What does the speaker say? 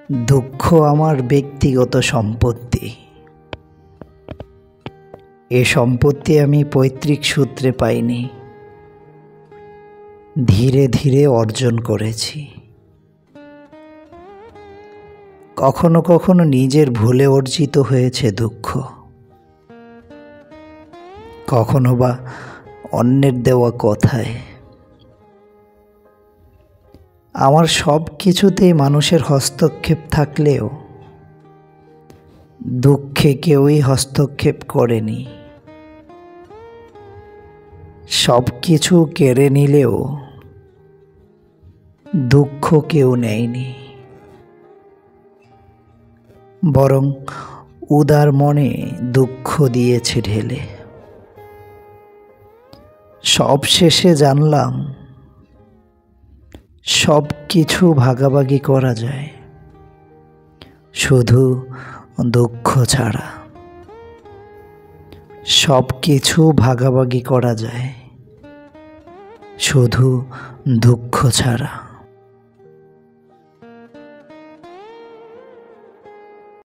দুঃখ আমার ব্যক্তিগত সম্পত্তি। এ সম্পত্তি আমি পৈতৃক সূত্রে পাইনি, ধীরে ধীরে অর্জন করেছি। কখনো কখনো নিজের ভুলে অর্জিত হয়েছে দুঃখ, কখনো বা অন্যের দেওয়া কথায়। আমার সব কিছুতেই মানুষের হস্তক্ষেপ থাকলেও দুঃখে কেউই হস্তক্ষেপ করেনি। সব কিছু কেড়ে নিলেও দুঃখ কেউ নেয়নি, বরং উদার মনে দুঃখ দিয়েছে ঢেলে। সব শেষে জানলাম সব কিছু ভাগাভাগি করা যায়, শুধু দুঃখ ছাড়া। সব কিছু ভাগাভাগি করা যায়, শুধু দুঃখ ছাড়া।